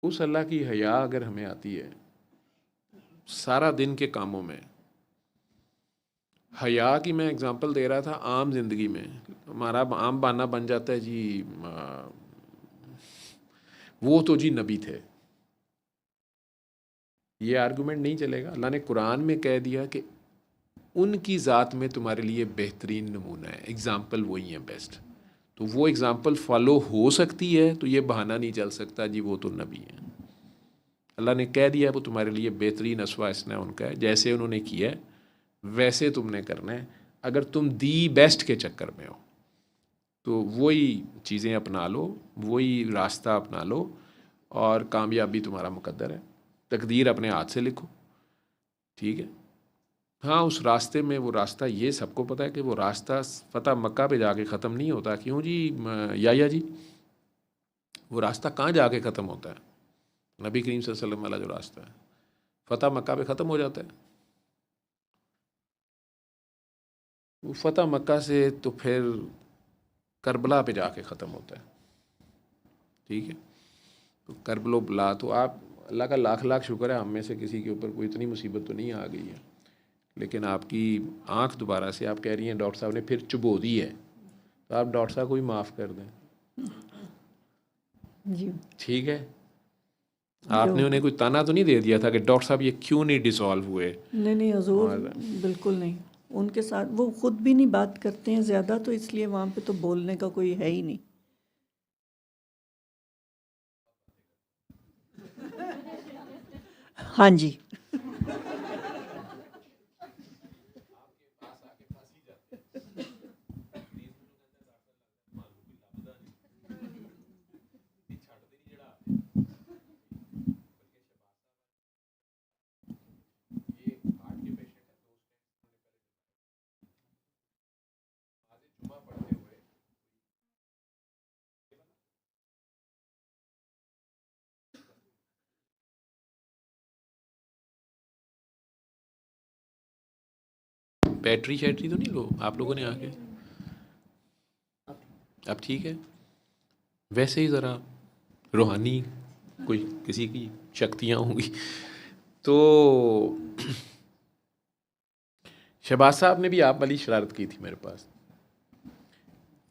उस अल्लाह की हया अगर हमें आती है सारा दिन के कामों में, हया की मैं एग्ज़ाम्पल दे रहा था आम ज़िंदगी में, हमारा आम बहाना बन जाता है जी वो तो जी नबी थे, ये आर्गुमेंट नहीं चलेगा। अल्लाह ने कुरान में कह दिया कि उनकी ज़ात में तुम्हारे लिए बेहतरीन नमूना है, एग्ज़ाम्पल वही है बेस्ट। तो वो एग्ज़ाम्पल फॉलो हो सकती है, तो ये बहाना नहीं चल सकता जी वो तो नबी है। अल्लाह ने कह दिया वो तुम्हारे लिए बेहतरीन असवा इसना उनका है, जैसे उन्होंने किया है वैसे तुमने करना है। अगर तुम दी बेस्ट के चक्कर में हो तो वही चीज़ें अपना लो, वही रास्ता अपना लो और कामयाबी तुम्हारा मुकद्दर है। तकदीर अपने हाथ से लिखो, ठीक है। हाँ, उस रास्ते में, वो रास्ता ये सबको पता है कि वो रास्ता फ़तह मक्का पे जाके ख़त्म नहीं होता। क्यों जी याया जी? वो रास्ता कहाँ जाके ख़त्म होता है? नबी करीम सल्लल्लाहु अलैहि वसल्लम वाला जो रास्ता है फ़तह मक्का पे ख़त्म हो जाता है। वो फ़तह मक्का से तो फिर करबला पे जाके ख़त्म होता है, ठीक है। तो करबलो बला, तो आप अल्लाह का लाख लाख शुक्र है हम में से किसी के ऊपर कोई इतनी मुसीबत तो नहीं आ गई है, लेकिन आपकी आंख दोबारा से आप कह रही हैं डॉक्टर साहब ने फिर चुबो दी है, तो आप डॉक्टर साहब को भी माफ़ कर दें जी। ठीक है। आपने उन्हें कोई ताना तो नहीं दे दिया था कि डॉक्टर साहब ये क्यों नहीं डिसॉल्व हुए? नहीं नहीं हजूर, और बिल्कुल नहीं। उनके साथ वो खुद भी नहीं बात करते हैं ज़्यादा, तो इसलिए वहाँ पे तो बोलने का कोई है ही नहीं। हाँ जी। बैटरी शैटरी तो नहीं लो आप लोगों ने आके? अब ठीक है। वैसे ही ज़रा रूहानी कोई किसी की शक्तियाँ होंगी। तो शहबाज साहब ने भी आप वाली शरारत की थी मेरे पास।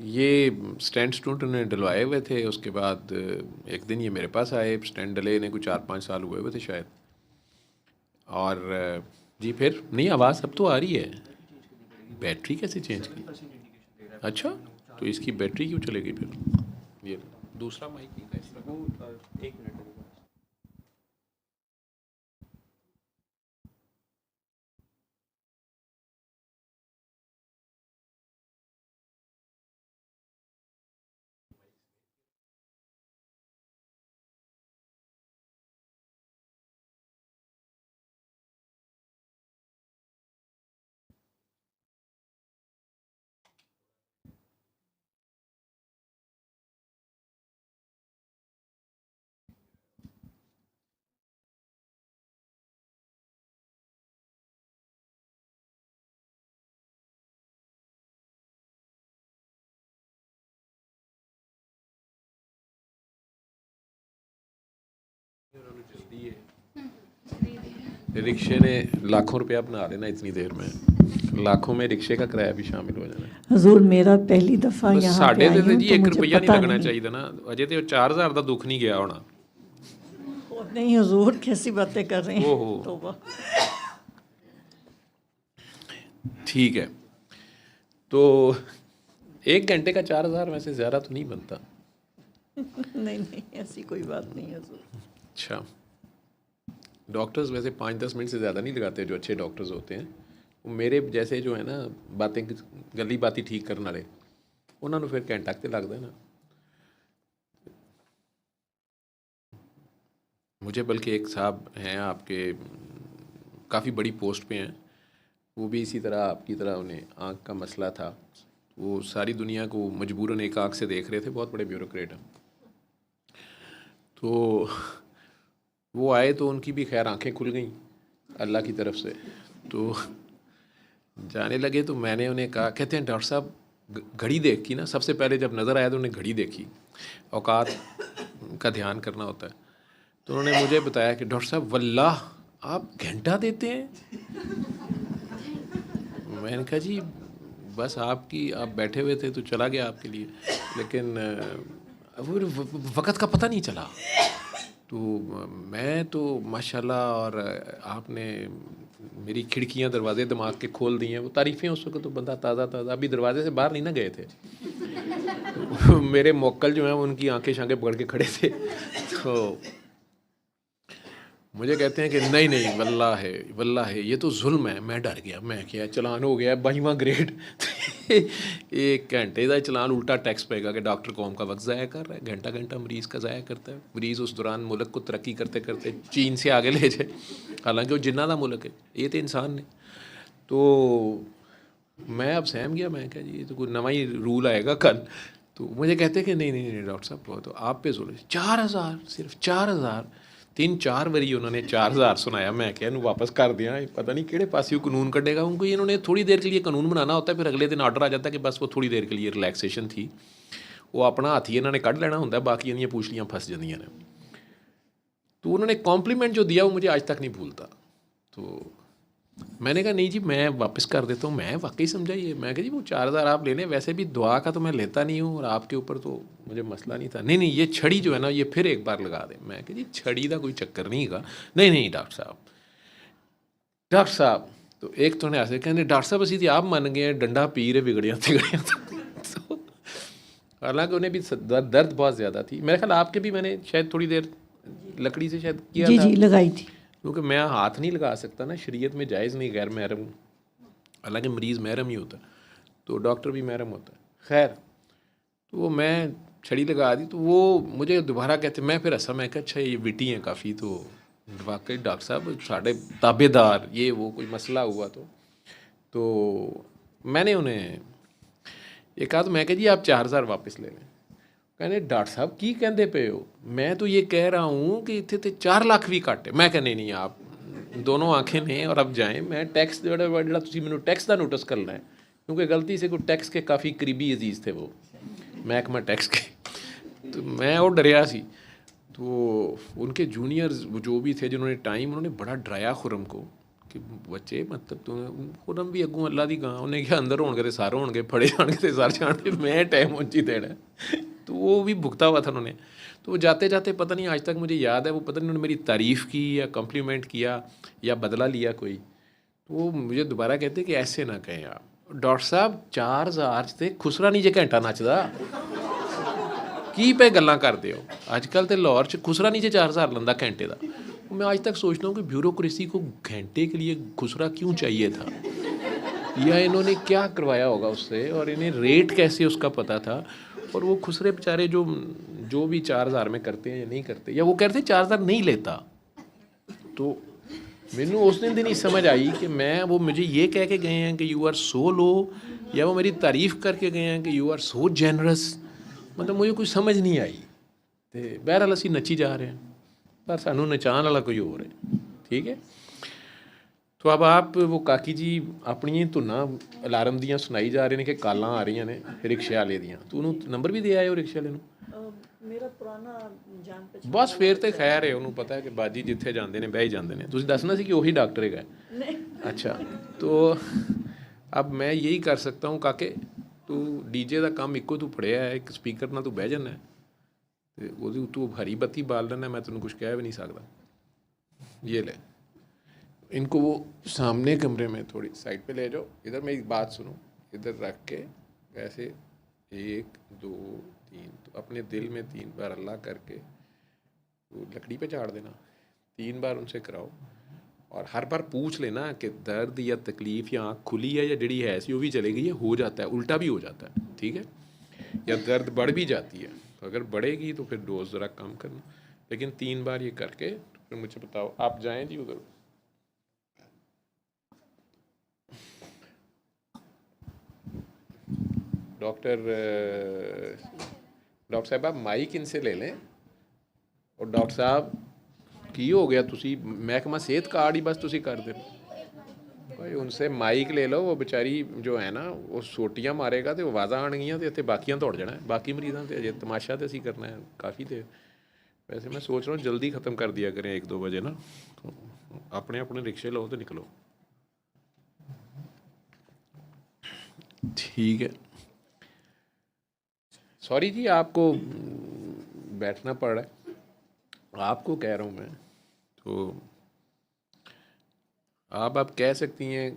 ये स्टैंड स्टूडेंट उन्होंने डलवाए हुए थे, उसके बाद एक दिन ये मेरे पास आए, स्टैंड डले इन्हें कुछ 4-5 साल हुए हुए थे शायद। और जी फिर नहीं, आवाज़ अब तो आ रही है। बैटरी कैसे चेंज की? अच्छा, तो इसकी बैटरी क्यों चलेगी फिर? ये दूसरा माइक नहीं था इसका। एक मिनट रिक्शे ने लाखों रुपया बना लेना इतनी देर में, लाखों में रिक्शे का किराया भी शामिल हो जाना। हजूर मेरा पहली दफ़ा बस यहाँ पे साढ़े आई ते हूँ जी तो 1 मुझे रुपया नहीं पता लगना नहीं। चाहिए ना, अजय तो 4000 का दुख नहीं गया होना। नहीं हजूर, कैसी बातें कर रहे हैं। ओहो। तौबा। ठीक है, तो 1 घंटे का 4000 वैसे ज़्यादा तो नहीं बनता। नहीं नहीं, ऐसी कोई बात नहीं हजूर। अच्छा, डॉक्टर्स वैसे 5-10 मिनट से ज़्यादा नहीं लगाते जो अच्छे डॉक्टर्स होते हैं। वो मेरे जैसे जो है ना बातें गली बाती ठीक करने वाले, उन्होंने फिर घंटा तो लगता है ना। मुझे बल्कि एक साहब हैं आपके, काफ़ी बड़ी पोस्ट पे हैं, वो भी इसी तरह आपकी तरह उन्हें आँख का मसला था। वो सारी दुनिया को मजबूरन एक आँख से देख रहे थे, बहुत बड़े ब्यूरोक्रेट हैं। तो वो आए तो उनकी भी खैर आंखें खुल गई अल्लाह की तरफ से। तो जाने लगे तो मैंने उन्हें कहा, कहते हैं डॉक्टर साहब घड़ी देख की ना, सबसे पहले जब नज़र आया तो उन्हें घड़ी देखी, औकात का ध्यान करना होता है। तो उन्होंने मुझे बताया कि डॉक्टर साहब वल्लाह आप घंटा देते हैं। मैंने कहा जी बस आपकी, आप बैठे हुए थे तो चला गया आपके लिए, लेकिन वक़्त का पता नहीं चला। तो मैं तो माशाल्लाह, और आपने मेरी खिड़कियां दरवाजे दिमाग के खोल दिए हैं। वो तारीफ़ें उस वक्त तो बंदा ताज़ा ताज़ा अभी दरवाजे से बाहर नहीं ना गए थे। तो मेरे मोक्कल जो हैं उनकी आंखें शांखें पकड़ के खड़े थे। तो मुझे कहते हैं कि नहीं नहीं वल्लाह है ये तो जुल्म है। मैं डर गया, मैं क्या चलान हो गया 22वां ग्रेड। 1 घंटे का चलान, उल्टा टैक्स पेगा कि डॉक्टर कौम का वक्त ज़ाया कर रहा है, घंटा घंटा मरीज़ का ज़ाया करता है। मरीज़ उस दौरान मुल्क को तरक्की करते करते चीन से आगे ले जाए, हालांकि वो जिन्ना का मुल्क है, ये तो इंसान ने। तो मैं अब सहम गया, मैं क्या जी ये तो कोई नवा ही रूल आएगा कल। तो मुझे कहते कि नहीं नहीं नहीं डॉक्टर साहब तो आप पे जुल्म। 4000, सिर्फ 4000, 3-4 बारी उन्होंने 4000 सुनाया। मैं क्या इन्हू वापस कर दिया, पता नहीं किहड़े पासे कानून कढ़ेगा। उनको इन्होंने थोड़ी देर के लिए कानून बनाना होता है, फिर अगले दिन ऑर्डर आ जाता है कि बस वो थोड़ी देर के लिए रिलैक्सेशन थी, वो अपना हाथ ही इन्होंने कढ़ लेना होंगे, बाकी इन्दियां पूछलियां फस जांदियां ने। तो उन्होंने कॉम्प्लीमेंट जो दिया वो मुझे आज तक नहीं भूलता। तो मैंने कहा नहीं जी मैं वापस कर देता हूँ, मैं वाकई समझा ये। मैं कहा जी वो 4000 आप ले लें, वैसे भी दुआ का तो मैं लेता नहीं हूँ और आपके ऊपर तो मुझे मसला नहीं था। नहीं नहीं ये छड़ी जो है ना ये फिर एक बार लगा दें। मैं कहा जी छड़ी का कोई चक्कर नहीं है। नहीं नहीं डॉक्टर साहब तो एक तो ने ऐसे कहने डॉक्टर साहब असी तो आप मन गए डंडा पी रहे बिगड़िया तिगड़िया तो हालांकि उन्हें भी दर्द बहुत ज़्यादा थी। मेरे ख्याल आपके भी मैंने शायद थोड़ी देर लकड़ी से शायद किया जी था। जी लगाई थी। क्योंकि मैं हाथ नहीं लगा सकता ना, शरीयत में जायज़ नहीं गैर महरम, हालांकि मरीज़ महरम ही होता तो डॉक्टर भी महरम होता है। खैर तो वो मैं छड़ी लगा दी तो वो मुझे दोबारा कहते, मैं फिर ऐसा मैं कहा अच्छा ये विटी हैं काफ़ी, तो वाकई डॉक्टर साहब साढ़े ताबेदार ये वो कोई मसला हुआ तो मैंने उन्हें ये कहा, तो मैं कहा जी आप 4000 वापस ले लें। कहने डॉक्टर साहब की कहते पे हो, मैं तो ये कह रहा हूँ कि इतने तो 4 लाख भी घट है। मैं कहने नहीं आप दोनों आंखें ने और अब जाएँ, मैं टैक्स जो तुम मैंने टैक्स का नोटिस करना है, क्योंकि गलती से कोई टैक्स के काफ़ी करीबी अजीज़ थे वो महकमा टैक्स के, तो मैं और डरिया सी। तो उनके जूनियर्स जो भी थे जिन्होंने टाइम, उन्होंने बड़ा डराया खुरम को कि बच्चे मतलब तू खुरम भी अगू अल्लाह दी गां, उन्हें क्या अंदर होने तो सारे होने फड़े जाने तो सारे जाने, मैं टाइम उंची देना तो वो भी भुगता हुआ था उन्होंने। तो वो जाते जाते पता नहीं आज तक मुझे याद है, वो पता नहीं उन्होंने मेरी तारीफ़ की या कम्प्लीमेंट किया या बदला लिया कोई, तो वो मुझे दोबारा कहते कि ऐसे ना कहें आप डॉक्टर साहब 4000 से खुसरा नहीं जे घंटा नचदा की पे गल्लां करते हो, आजकल तो लाहौर च खुसरा नहीं जे 4000 लंदा घंटे का। मैं आज तक सोचता हूँ कि ब्यूरोक्रेसी को घंटे के लिए खुसरा क्यों चाहिए था, या इन्होंने क्या करवाया होगा उससे, और इन्हें रेट कैसे उसका पता था। और वो खुसरे बेचारे जो भी 4000 में करते हैं या नहीं करते, या वो कहते 4000 नहीं लेता। तो मैनू उस दिन नहीं समझ आई कि मैं वो मुझे ये कह के गए हैं कि यू आर सो लो, या वो मेरी तारीफ़ करके गए हैं कि यू आर सो जेनरस, मतलब मुझे कुछ समझ नहीं आई। तो बहरहाल असी नची जा रहे हैं, पर सानू नचाण वाला कोई और है। ठीक है, तो अब आप वो काकी जी अपनी धुना अलार्म दियाँ सुनाई जा रहे हैं कि कालां आ रही ने रिक्शे वाले दियाँ, तो उन्होंने नंबर भी दे आए हो रिक्शे वाले मेरा पुराना जान पहचान बस फिर तो खैर है, उन्होंने पता है कि बाजी जिथे जाते हैं बह ही जाते हैं। तुसीं दसना सी कि वही डॉक्टर है। अच्छा, तो अब मैं यही कर सकता हूँ काके, तू डीजे का काम इको तू फड़िया है, एक स्पीकर ना तू बह जाना है, तो तू हरी बत्ती बाल लेना, मैं तेन कुछ कह भी नहीं सकता। ये ले इनको वो सामने कमरे में थोड़ी साइड पे ले जाओ, इधर मेरी बात सुनो, इधर रख के ऐसे 1 2 3 तो अपने दिल में 3 बार अल्लाह करके तो लकड़ी पे चाड़ देना, 3 बार उनसे कराओ, और हर बार पूछ लेना कि दर्द या तकलीफ़ या आँख खुली है या जड़ी है ऐसी वो भी चलेगी, ये हो जाता है, उल्टा भी हो जाता है। ठीक है, या दर्द बढ़ भी जाती है, तो अगर बढ़ेगी तो फिर डोज ज़रा कम करना, लेकिन 3 बार ये करके फिर मुझे बताओ। आप जाएँ जी उधर। डॉक्टर साहब आप माइक इनसे ले लें, और डॉक्टर साहब की हो गया तुसी महकमा सेहत कार्ड ही बस तुसी कर दे भाई, उनसे माइक ले लो। वो बेचारी जो है ना वो सोटियां मारेगा तो आवाज़ा आनगियां तो इतने बाकियां दौड़ जाना है, बाकी मरीजों से अजय तमाशा तो असी करना है काफ़ी देर। वैसे मैं सोच रहा हूँ जल्दी ख़त्म कर दिया करें 1 2 बजे ना, तो अपने अपने रिक्शे लो तो निकलो। ठीक है, सॉरी जी आपको बैठना पड़ रहा है, आपको कह रहा हूँ मैं, तो आप कह सकती हैं,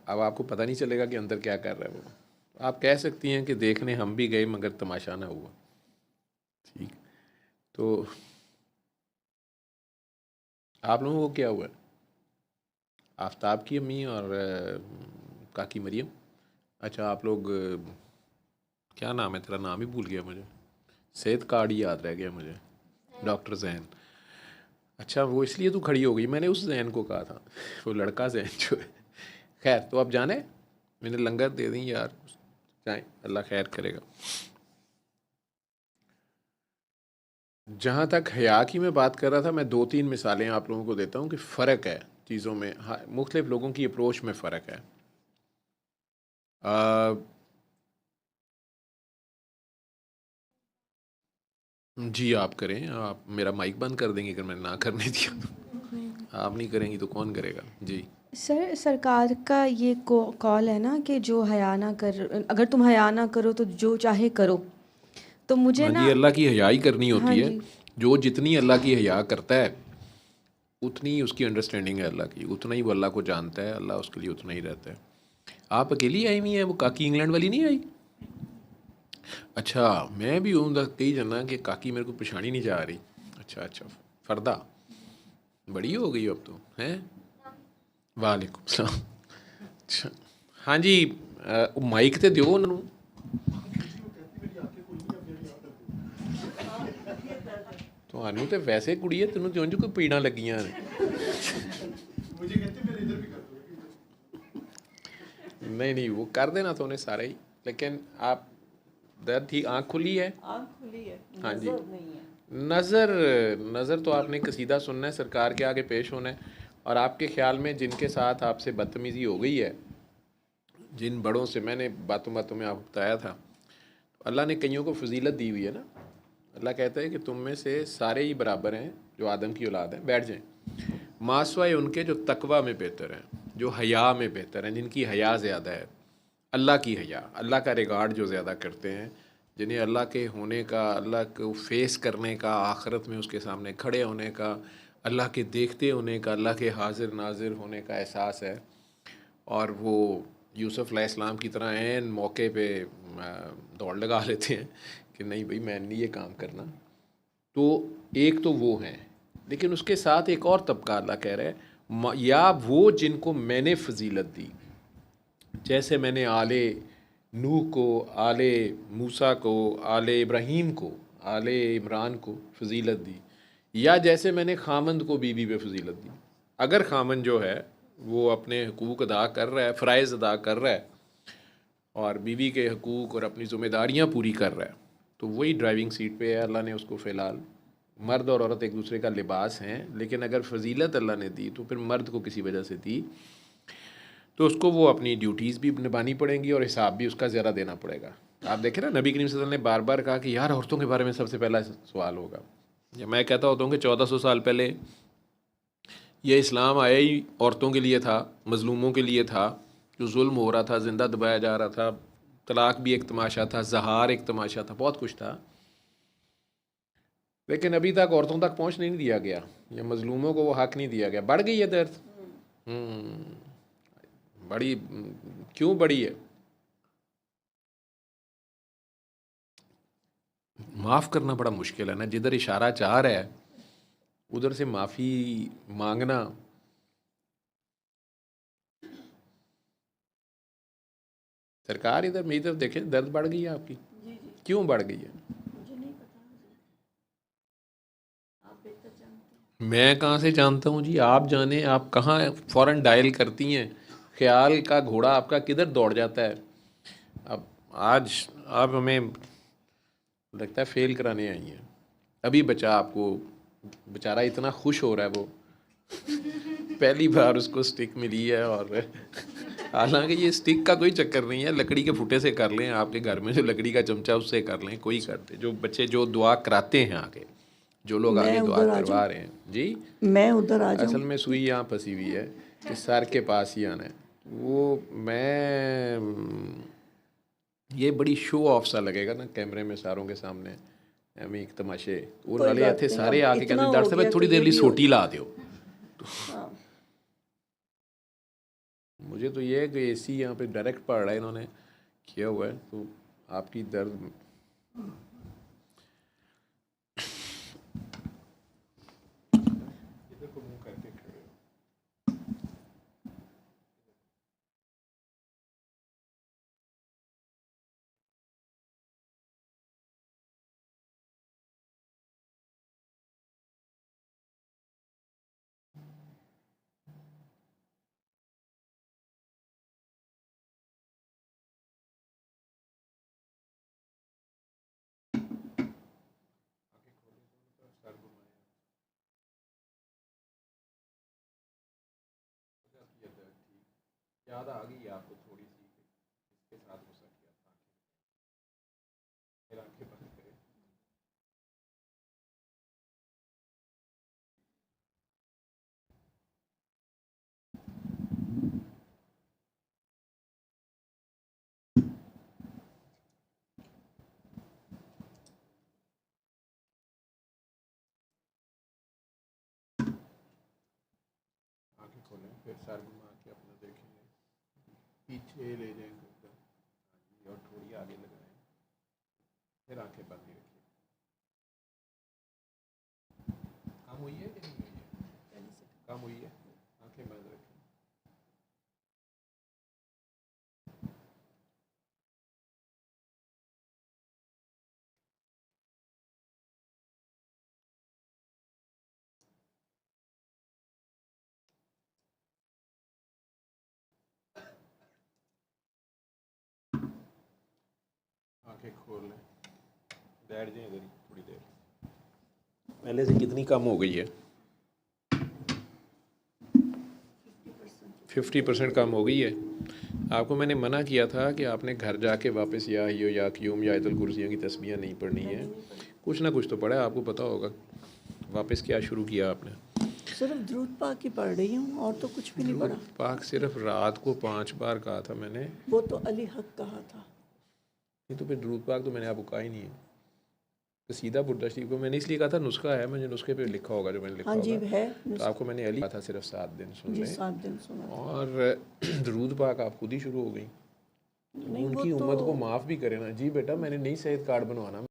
अब आपको पता नहीं चलेगा कि अंदर क्या कर रहा है वो, आप कह सकती हैं कि देखने हम भी गए मगर तमाशा ना हुआ। ठीक, तो आप लोगों को क्या हुआ? आफ्ताब की अम्मी और काकी मरियम। अच्छा, आप लोग क्या नाम है तेरा, नाम ही भूल गया मुझे, सेहत कार्ड ही याद रह गया मुझे, डॉक्टर जैन। अच्छा, वो इसलिए तो खड़ी हो गई, मैंने उस जैन को कहा था, वो लड़का जैन जो है। खैर, तो अब जाने मैंने लंगर दे दी यार, जाए अल्लाह खैर करेगा। जहाँ तक हया की मैं बात कर रहा था, मैं 2 3 मिसालें आप लोगों को देता हूँ कि फ़र्क है चीज़ों में। हाँ, मुख्तलिफ लोगों की अप्रोच में फ़र्क है। जी आप करें, आप मेरा माइक बंद कर देंगे अगर मैंने ना करने दिया तो। आप नहीं करेंगी तो कौन करेगा जी। सर, सरकार का ये कॉल है ना कि जो हया ना कर, अगर तुम हया ना करो तो जो चाहे करो, तो मुझे हाँ ना। जी, अल्लाह की हया ही करनी हाँ होती है। जी। जो जितनी अल्लाह की हया करता है उतनी ही उसकी अंडरस्टैंडिंग है अल्लाह की, उतना ही वो अल्लाह को जानता है, अल्लाह उसके लिए उतना ही रहता है। आप अकेली आई हुई हैं, वो काकी इंग्लैंड वाली नहीं आई? अच्छा, मैं भी हूँ कही जाना कि काकी मेरे को पछाड़ी नहीं जा रही। अच्छा अच्छा, फरदा बड़ी हो गई अब तो हैं। वालेकुम सलाम। अच्छा, हाँ जी, माइक ਤੇ ਦਿਓ ਉਹਨਾਂ ਨੂੰ। ਤੁਹਾਨੂੰ ਤੇ ਵੈਸੇ ਕੁੜੀ ਹੈ, ਤੈਨੂੰ ਕਿਉਂ ਕੋਈ ਪੀੜਾਂ ਲੱਗੀਆਂ ਨੇ? नहीं नहीं, वो कर देना तो उन्हें सारा ही, लेकिन आप दर्द थी, आँख खुली है? आँख खुली है, हाँ जी। नजर नहीं है। नज़र, नज़र तो आपने कसीदा सुनना है, सरकार के आगे पेश होना है। और आपके ख्याल में जिनके साथ आपसे बदतमीज़ी हो गई है, जिन बड़ों से, मैंने बातों बातों में आपको बताया था, अल्लाह ने कईयों को फजीलत दी हुई है ना। अल्लाह कहता है कि तुम में से सारे ही बराबर हैं जो आदम की औलाद हैं, बैठ जाएं, मासवाए उनके जो तकवा में बेहतर हैं, जो हया में बेहतर हैं, जिनकी हया ज़्यादा है, अल्लाह की हया, अल्लाह का रिगार्ड जो ज़्यादा करते हैं, जिन्हें अल्लाह के होने का, अल्लाह को फेस करने का, आखिरत में उसके सामने खड़े होने का, अल्लाह के देखते होने का, अल्लाह के हाजिर नाजिर होने का एहसास है। और वो यूसुफ अलैहिस्सलाम की तरह ऐन मौके पे दौड़ लगा लेते हैं कि नहीं भाई, मैं नहीं ये काम करना। तो एक तो वो हैं, लेकिन उसके साथ एक और तबका अल्लाह कह रहा है, या वो जिनको मैंने फजीलत दी, जैसे मैंने आले नूह को, आले मूसा को, आले इब्राहीम को, आले इमरान को फजीलत दी, या जैसे मैंने खामंद को बीवी पे फजीलत दी। अगर खामंद जो है वो अपने हकूक़ अदा कर रहा है, फ़राइज़ अदा कर रहा है, और बीवी के हकूक़ और अपनी ज़िम्मेदारियाँ पूरी कर रहा है, तो वही ड्राइविंग सीट पे है। अल्लाह ने उसको फ़िलहाल, मर्द और औरत एक दूसरे का लिबास हैं, लेकिन अगर फजीलत अल्लाह ने दी तो फिर मर्द को किसी वजह से दी, तो उसको वो अपनी ड्यूटीज़ भी निभानी पड़ेंगी और हिसाब भी उसका ज़्यादा देना पड़ेगा। आप देखें ना, नबी करीम सल्लल्लाहु अलैहि वसल्लम ने बार बार कहा कि यार औरतों के बारे में सबसे पहला सवाल होगा। या मैं कहता होता हूँ कि 1400 साल पहले ये इस्लाम आया ही औरतों के लिए था, मज़लूमों के लिए था, जो जुल्म हो रहा था, ज़िंदा दबाया जा रहा था, तलाक भी एक तमाशा था, ज़हार एक तमाशा था, बहुत कुछ था। लेकिन अभी तक औरतों तक पहुँच नहीं दिया गया, या मज़लूमों को वो हक़ नहीं दिया गया। बढ़ गई है दर्द। बड़ी, क्यों बड़ी है? माफ़ करना बड़ा मुश्किल है ना, जिधर इशारा चाह रहा है उधर से माफ़ी मांगना। सरकार इधर मेरी तरफ देखें, दर्द बढ़ गई है आपकी? जी जी, क्यों बढ़ गई है? मुझे नहीं पता जी, आप बेहतर जानते मैं कहाँ से जानता हूँ जी, आप जाने। आप कहाँ फ़ौरन डायल करती हैं, ख्याल का घोड़ा आपका किधर दौड़ जाता है। अब आज आप हमें लगता है फेल कराने आई हैं। अभी बचा आपको, बेचारा इतना खुश हो रहा है वो, पहली बार उसको स्टिक मिली है। और हालांकि ये स्टिक का कोई चक्कर नहीं है, लकड़ी के फुटे से कर लें, आपके घर में जो लकड़ी का चमचा उससे कर लें, कोई करते, जो बच्चे जो दुआ कराते हैं आगे, जो लोग आगे मैं दुआ उधर आ करवा रहे हैं जी। मैं उधर आ असल जाऊँ। में सुई यहाँ फंसी हुई है कि सर के पास ही आना है। वो मैं ये बड़ी शो ऑफ सा लगेगा ना कैमरे में सारों के सामने, एवं एक तमाशे। वो कोई नाले बात इतने नहीं, सारे अब आके इतना कहते हो डॉक्टर गया साहब तो थोड़ी देर ये लिए भी सोटी ला दो। हाँ, मुझे तो ये है कि एसी यहाँ पे डायरेक्ट पड़ रहा है, इन्होंने किया हुआ है, तो आपकी दर्द इधर को मुंह करके खड़े हो। याद आ गई आपको थोड़ी सी, इसके साथ गुस्सा किया था, फिर आंखें बंद करें। खोलें, फिर सर घुमा के अपना देखेंगे, पीछे ले जाएंगे ऊपर, हाँ जी, और थोड़ी आगे लगाएं, फिर आंखें बंद ही रखिए। काम हुई है कि नहीं हुई है? काम हुई है, आंखें बंद रखें। आंखें खोल लें, बैठ जाएं इधर ही थोड़ी देर। पहले से कितनी कम हो गई है? 50% कम हो गई है। आपको मैंने मना किया था कि आपने घर जाके वापस या यो या क्यूम या आयतुल कुर्सियों की तस्बीह नहीं पढ़नी है। कुछ ना कुछ तो पढ़ा है, आपको पता होगा। वापस क्या शुरू किया आपने? सिर्फ दुरूद पाक ही पढ़ रही हूँ और तो कुछ भी नहीं पढ़ा। पाक सिर्फ रात को 5 बार कहा था मैंने। वो तो अली हक कहा था। नहीं तो फिर दुरूद पाक तो मैंने आपको कहा ही नहीं है। कसीदा बुर्दा शरीफ को मैंने इसलिए कहा था नुस्खा है, मुझे नुस्खे पे लिखा होगा जो मैंने लिखा हाँ जी होगा। है। तो आपको मैंने अली कहा था सिर्फ 7 दिन सुन जी लें, 7 दिन सुना था। और दुरूद पाक आप खुद ही शुरू हो गई। नहीं वो उनकी उम्मत को तो माफ़ भी करें ना। जी बेटा, मैंने नहीं सेहत कार्ड बनवाना।